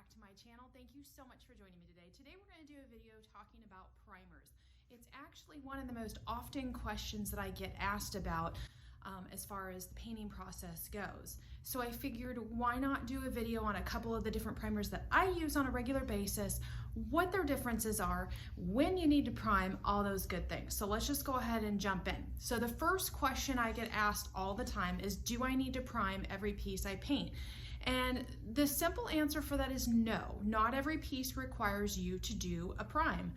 back to my channel. Thank you so much for joining me today. Today we're going to do a video talking about primers. It's actually one of the most often questions that I get asked about as far as the painting process goes. So I figured, why not do a video on a couple of the different primers that I use on a regular basis, what their differences are, when you need to prime, all those good things. So let's just go ahead and jump in. So the first question I get asked all the time is, do I need to prime every piece I paint? And the simple answer for that is no. Not every piece requires you to do a prime.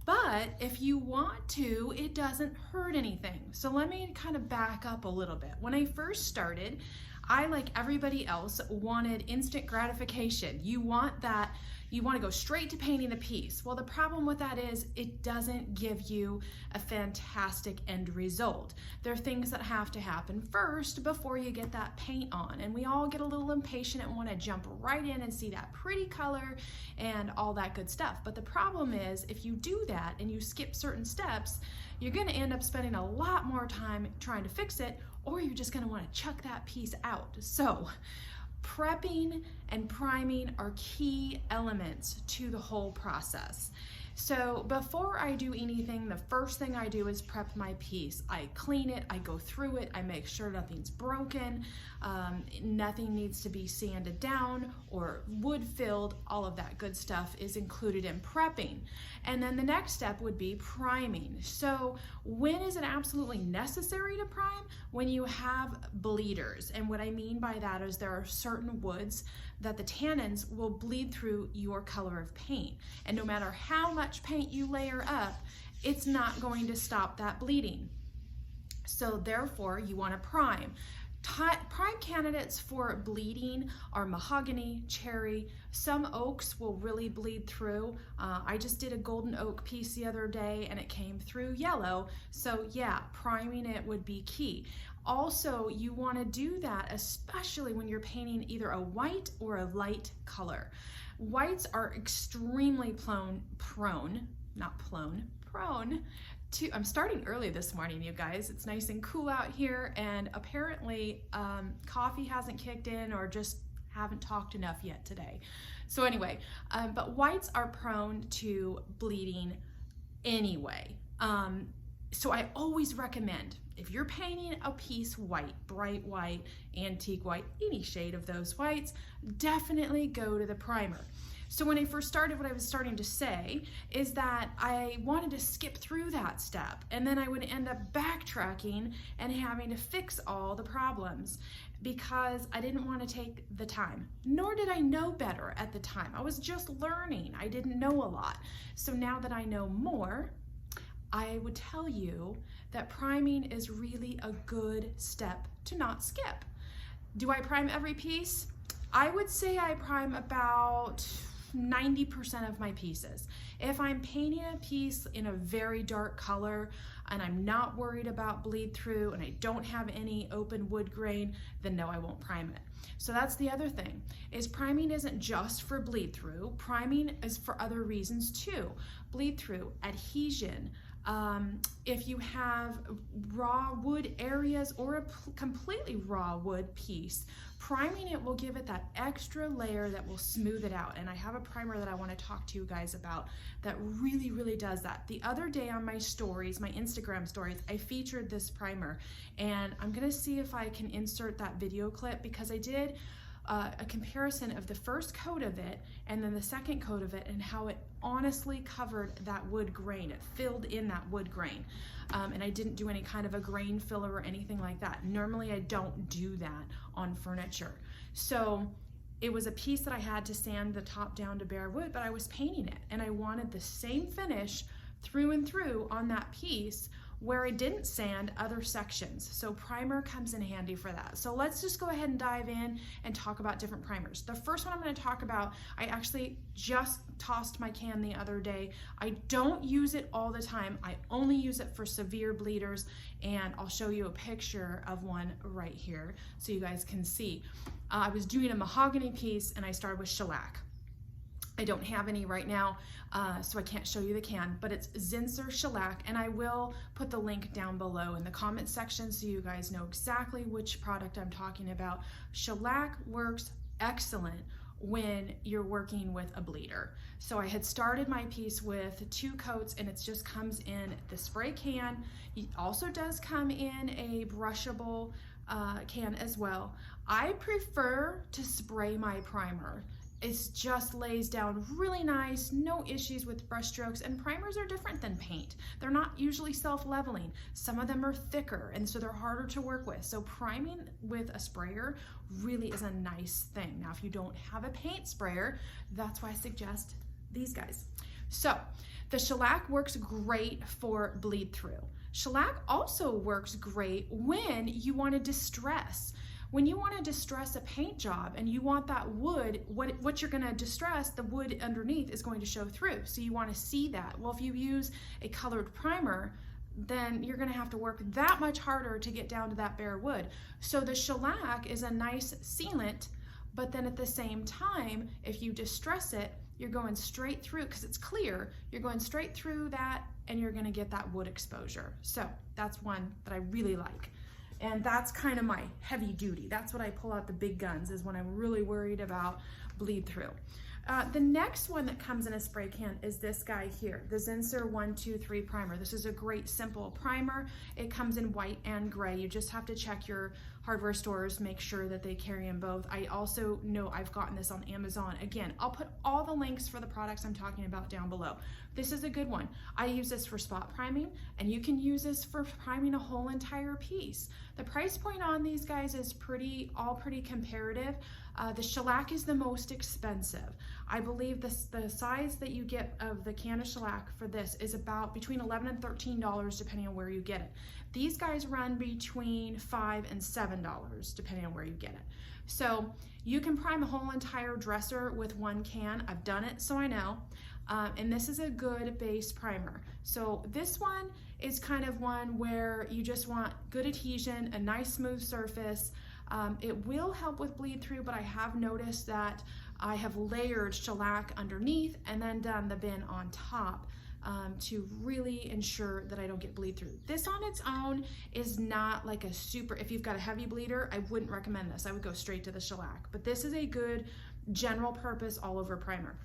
But if you want to, it doesn't hurt anything. So let me kind of back up a little bit. When I first started, I, like everybody else, wanted instant gratification. You want to go straight to painting a piece. Well, the problem with that is it doesn't give you a fantastic end result. There are things that have to happen first before you get that paint on. And we all get a little impatient and want to jump right in and see that pretty color and all that good stuff. But the problem is, if you do that and you skip certain steps, you're going to end up spending a lot more time trying to fix it, or you're just going to want to chuck that piece out. So prepping and priming are key elements to the whole process. So before I do anything, the first thing I do is prep my piece. I clean it, I go through it, I make sure nothing's broken, nothing needs to be sanded down or wood filled. All of that good stuff is included in prepping. And then the next step would be priming. So when is it absolutely necessary to prime? When you have bleeders. And what I mean by that is there are certain woods that the tannins will bleed through your color of paint. And no matter how much paint you layer up, it's not going to stop that bleeding. So therefore, you want to prime. Prime candidates for bleeding are mahogany, cherry. Some oaks will really bleed through. I just did a golden oak piece the other day and it came through yellow. So yeah, priming it would be key. Also, you want to do that especially when you're painting either a white or a light color. Whites are extremely prone to, I'm starting early this morning, you guys. It's nice and cool out here, and apparently coffee hasn't kicked in or just haven't talked enough yet today. So anyway, but whites are prone to bleeding anyway. So I always recommend, if you're painting a piece white, bright white, antique white, any shade of those whites, definitely go to the primer. So when I first started, what I was starting to say is that I wanted to skip through that step, and then I would end up backtracking and having to fix all the problems because I didn't want to take the time, nor did I know better at the time. I was just learning. I didn't know a lot. So now that I know more, I would tell you that priming is really a good step to not skip. Do I prime every piece? I would say I prime about 90% of my pieces. If I'm painting a piece in a very dark color and I'm not worried about bleed through and I don't have any open wood grain, then no, I won't prime it. So that's the other thing, is priming isn't just for bleed through. Priming is for other reasons too. Bleed through, adhesion, if you have raw wood areas or a completely raw wood piece, priming it will give it that extra layer that will smooth it out. And I have a primer that I want to talk to you guys about that really, really does that. The other day on my stories, my Instagram stories, I featured this primer, and I'm going to see if I can insert that video clip because I did a comparison of the first coat of it and then the second coat of it and how it honestly covered that wood grain. It filled in that wood grain. And I didn't do any kind of a grain filler or anything like that. Normally I don't do that on furniture. So it was a piece that I had to sand the top down to bare wood, but I was painting it and I wanted the same finish through and through on that piece where I didn't sand other sections. So primer comes in handy for that. So let's just go ahead and dive in and talk about different primers. The first one I'm going to talk about, I actually just tossed my can the other day. I don't use it all the time. I only use it for severe bleeders, and I'll show you a picture of one right here so you guys can see. I was doing a mahogany piece and I started with shellac. I don't have any right now, so I can't show you the can, but it's Zenser Shellac, and I will put the link down below in the comment section so you guys know exactly which product I'm talking about. Shellac works excellent when you're working with a bleeder. So I had started my piece with 2 coats, and it just comes in the spray can. It also does come in a brushable can as well. I prefer to spray my primer. It just lays down really nice, no issues with brush strokes, and primers are different than paint. They're not usually self-leveling. Some of them are thicker, and so they're harder to work with. So priming with a sprayer really is a nice thing. Now, if you don't have a paint sprayer, that's why I suggest these guys. So the shellac works great for bleed through. Shellac also works great when you want to distress. When you want to distress a paint job and you want that wood, what you're going to distress, the wood underneath is going to show through. So you want to see that. Well, if you use a colored primer, then you're going to have to work that much harder to get down to that bare wood. So the shellac is a nice sealant, but then at the same time, if you distress it, you're going straight through, because it's clear, you're going straight through that and you're going to get that wood exposure. So that's one that I really like. And that's kind of my heavy duty. That's what I pull out the big guns, is when I'm really worried about bleed through. The next one that comes in a spray can is this guy here, the Zenser123 Primer. This is a great simple primer. It comes in white and gray. You just have to check your hardware stores, make sure that they carry them both. I also know I've gotten this on Amazon. Again, I'll put all the links for the products I'm talking about down below. This is a good one. I use this for spot priming, and you can use this for priming a whole entire piece. The price point on these guys is all pretty comparative. The shellac is the most expensive. I believe the size that you get of the can of shellac for this is about between $11 and $13 depending on where you get it. These guys run between $5 and $7 depending on where you get it. So you can prime a whole entire dresser with one can. I've done it, so I know. And this is a good base primer. So this one is kind of one where you just want good adhesion, a nice smooth surface. It will help with bleed through, but I have noticed that I have layered shellac underneath and then done the bin on top to really ensure that I don't get bleed through. This on its own is not like a super, if you've got a heavy bleeder, I wouldn't recommend this. I would go straight to the shellac, but this is a good general purpose all over primer.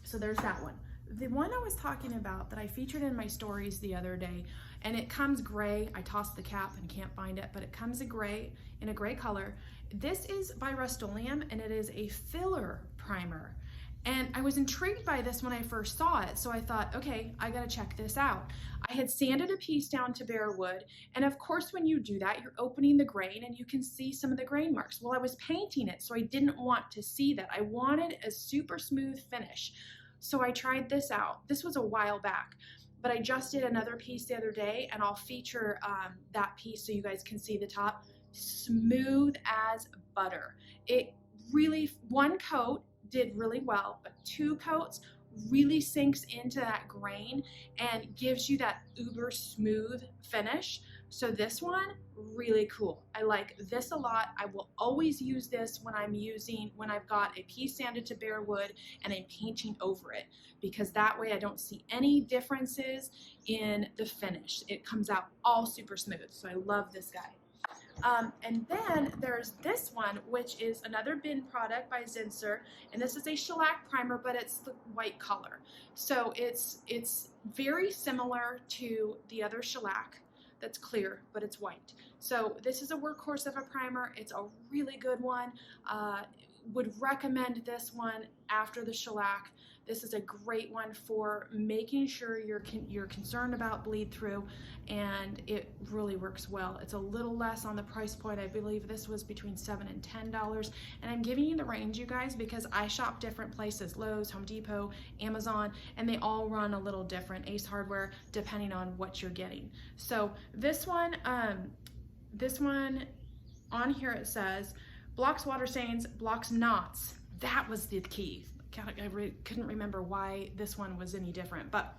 So there's that one. The one I was talking about that I featured in my stories the other day, and it comes gray. I tossed the cap and can't find it, but it comes in a gray color. This is by Rust-Oleum, and it is a filler primer. And I was intrigued by this when I first saw it, so I thought, okay, I gotta check this out. I had sanded a piece down to bare wood, and of course when you do that, you're opening the grain and you can see some of the grain marks. Well, I was painting it, so I didn't want to see that. I wanted a super smooth finish. So I tried this out. This was a while back, but I just did another piece the other day, and I'll feature that piece so you guys can see the top. Smooth as butter. It really, one coat did really well, but 2 coats really sinks into that grain and gives you that uber smooth finish. So this one, really cool. I like this a lot. I will always use this when I've got a piece sanded to bare wood and I'm painting over it, because that way I don't see any differences in the finish. It comes out all super smooth. So I love this guy. And then there's this one, which is another bin product by Zenser, and this is a shellac primer, but it's the white color. So it's very similar to the other shellac that's clear, but it's white. So this is a workhorse of a primer. It's a really good one. Would recommend this one after the shellac. This is a great one for making sure you're concerned about bleed through, and it really works well. It's a little less on the price point. I believe this was between $7 and $10, and I'm giving you the range, you guys, because I shop different places: Lowe's, Home Depot, Amazon, and they all run a little different. Ace Hardware, depending on what you're getting. So this one on here, it says blocks water stains, blocks knots. That was the key. I couldn't remember why this one was any different, but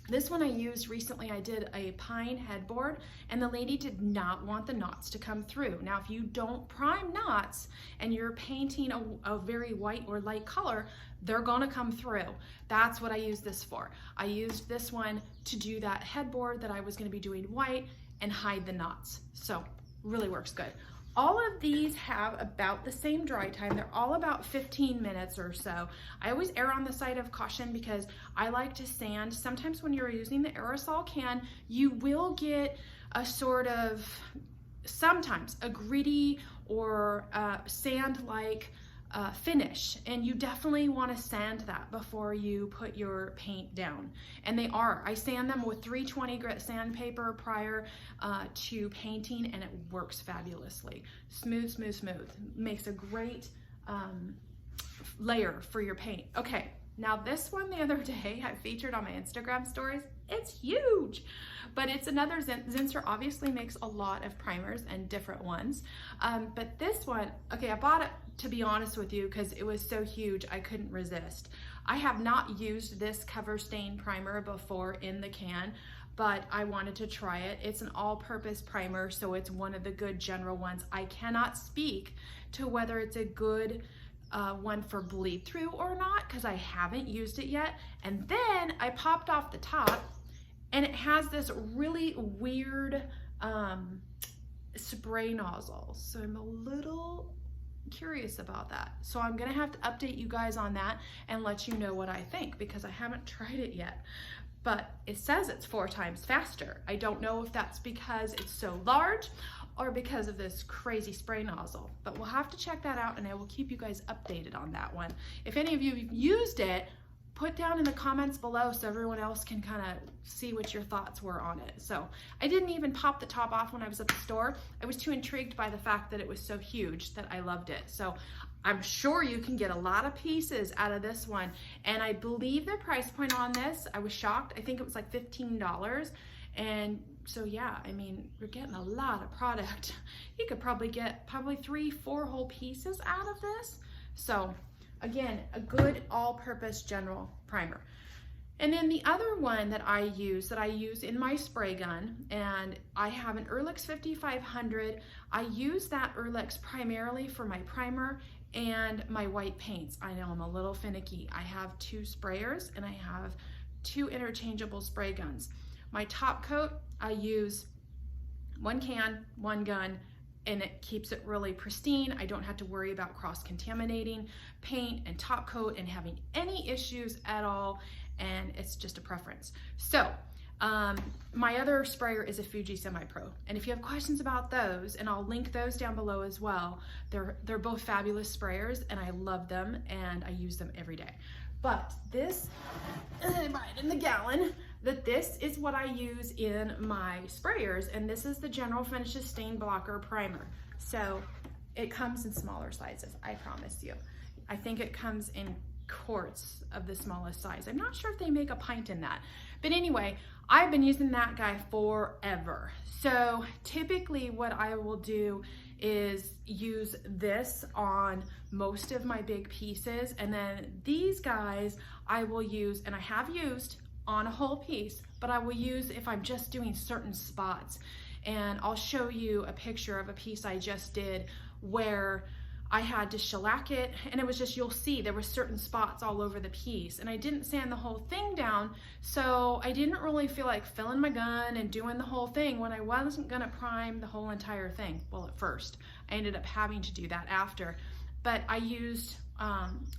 this one I used recently. I did a pine headboard, and the lady did not want the knots to come through. Now, if you don't prime knots and you're painting a very white or light color, they're gonna come through. That's what I used this for. I used this one to do that headboard that I was gonna be doing white and hide the knots. So really works good. All of these have about the same dry time. They're all about 15 minutes or so. I always err on the side of caution because I like to sand. Sometimes when you're using the aerosol can, you will get a sort of, sometimes a gritty or sand-like finish, and you definitely want to sand that before you put your paint down. And they are. I sand them with 320 grit sandpaper prior to painting, and it works fabulously. Smooth, smooth, smooth. Makes a great layer for your paint. Okay, now this one the other day I featured on my Instagram stories. It's huge, but it's another Zenser obviously makes a lot of primers and different ones. But this one, okay, I bought it to be honest with you because it was so huge I couldn't resist. I have not used this cover stain primer before in the can, but I wanted to try it. It's an all-purpose primer, so it's one of the good general ones. I cannot speak to whether it's a good one for bleed through or not because I haven't used it yet. And then I popped off the top and it has this really weird spray nozzle. So I'm a little curious about that. So I'm gonna have to update you guys on that and let you know what I think because I haven't tried it yet. But it says it's 4 times faster. I don't know if that's because it's so large or because of this crazy spray nozzle, but we'll have to check that out and I will keep you guys updated on that one. If any of you have used it, put down in the comments below so everyone else can kind of see what your thoughts were on it. So I didn't even pop the top off when I was at the store. I was too intrigued by the fact that it was so huge that I loved it. So I'm sure you can get a lot of pieces out of this one. And I believe the price point on this, I was shocked. I think it was like $15. And so yeah, I mean, you're getting a lot of product. You could probably get 3-4 whole pieces out of this. So again, a good all-purpose general primer. And then the other one that I use in my spray gun, and I have an Erlex 5500. I use that Erlex primarily for my primer and my white paints. I know I'm a little finicky. I have 2 sprayers and I have 2 interchangeable spray guns. My top coat, I use 1 can, 1 gun, and it keeps it really pristine. I don't have to worry about cross-contaminating paint and top coat and having any issues at all, and it's just a preference. So my other sprayer is a Fuji Semi-Pro, and if you have questions about those, and I'll link those down below as well, they're both fabulous sprayers and I love them and I use them every day. But this, I buy it in the gallon, that this is what I use in my sprayers, and this is the General Finishes Stain Blocker Primer. So it comes in smaller sizes, I promise you. I think it comes in quarts of the smallest size. I'm not sure if they make a pint in that. But anyway, I've been using that guy forever. So typically what I will do is use this on most of my big pieces, and then these guys I will use, and I have used on a whole piece, but I will use if I'm just doing certain spots. And I'll show you a picture of a piece I just did where I had to shellac it, and it was just, you'll see there were certain spots all over the piece, and I didn't sand the whole thing down, so I didn't really feel like filling my gun and doing the whole thing when I wasn't gonna prime the whole entire thing. Well, at first. I ended up having to do that after, but I used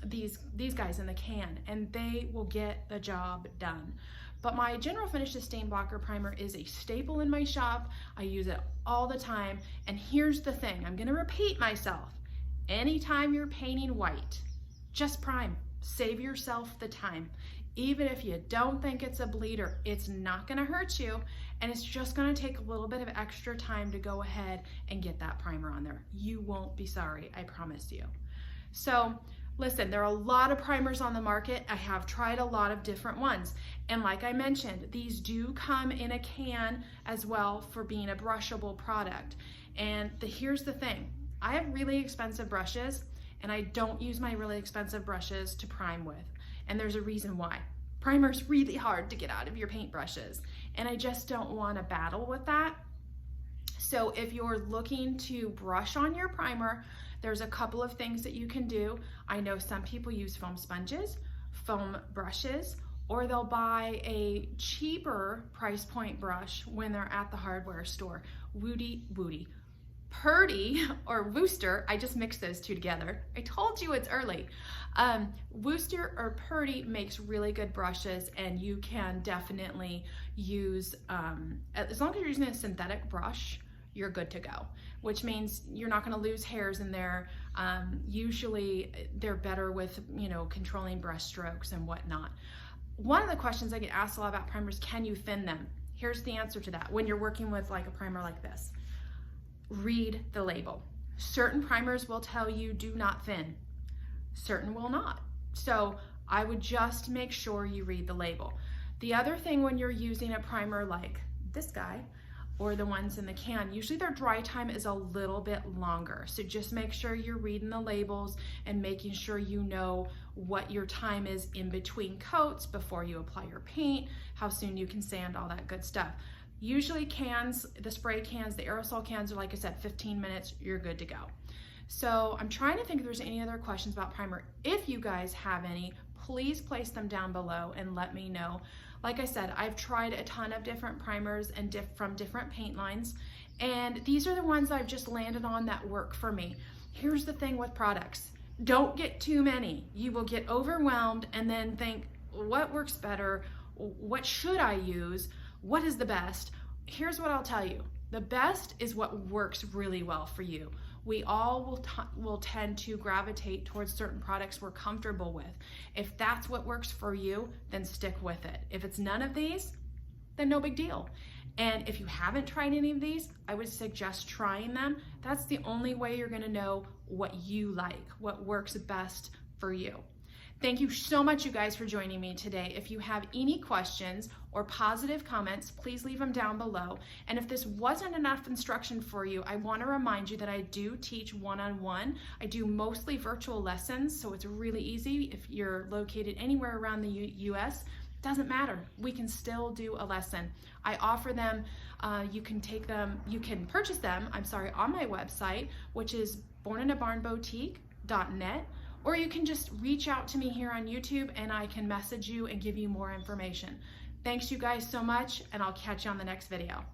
these guys in the can, and they will get the job done. But my General Finishes Stain Blocker Primer is a staple in my shop. I use it all the time, and here's the thing, I'm gonna repeat myself. Anytime you're painting white, just prime. Save yourself the time. Even if you don't think it's a bleeder, it's not gonna hurt you, and it's just gonna take a little bit of extra time to go ahead and get that primer on there. You won't be sorry, I promise you. So listen, there are a lot of primers on the market. I have tried a lot of different ones. And like I mentioned, these do come in a can as well for being a brushable product. And here's the thing. I have really expensive brushes, and I don't use my really expensive brushes to prime with. And there's a reason why. Primer's really hard to get out of your paintbrushes, and I just don't want to battle with that. So if you're looking to brush on your primer, there's a couple of things that you can do. I know some people use foam sponges, foam brushes, or they'll buy a cheaper price point brush when they're at the hardware store. Woody. Purdy or Wooster, I just mixed those two together. I told you it's early. Wooster or Purdy makes really good brushes, and you can definitely use, as long as you're using a synthetic brush, you're good to go, which means you're not going to lose hairs in there. Usually they're better with, controlling brush strokes and whatnot. One of the questions I get asked a lot about primers, can you thin them? Here's the answer to that. When you're working with like a primer like this, read the label. Certain primers will tell you do not thin, certain will not. So I would just make sure you read the label. The other thing when you're using a primer like this guy or the ones in the can, usually their dry time is a little bit longer. So just make sure you're reading the labels and making sure you know what your time is in between coats before you apply your paint, how soon you can sand, all that good stuff. Usually cans, the spray cans, the aerosol cans are, like I said, 15 minutes, you're good to go. So I'm trying to think if there's any other questions about primer. If you guys have any, please place them down below and let me know. Like I said, I've tried a ton of different primers and from different paint lines, and these are the ones I've just landed on that work for me. Here's the thing with products. Don't get too many. You will get overwhelmed and then think, what works better? What should I use? What is the best? Here's what I'll tell you. The best is what works really well for you. We all will tend to gravitate towards certain products we're comfortable with. If that's what works for you, then stick with it. If it's none of these, then no big deal. And if you haven't tried any of these, I would suggest trying them. That's the only way you're gonna know what you like, what works best for you. Thank you so much, you guys, for joining me today. If you have any questions or positive comments, please leave them down below. And if this wasn't enough instruction for you, I want to remind you that I do teach one-on-one. I do mostly virtual lessons, so it's really easy. If you're located anywhere around the US, doesn't matter. We can still do a lesson. I offer them, you can purchase them, on my website, which is borninabarnboutique.net. Or you can just reach out to me here on YouTube and I can message you and give you more information. Thanks you guys so much, and I'll catch you on the next video.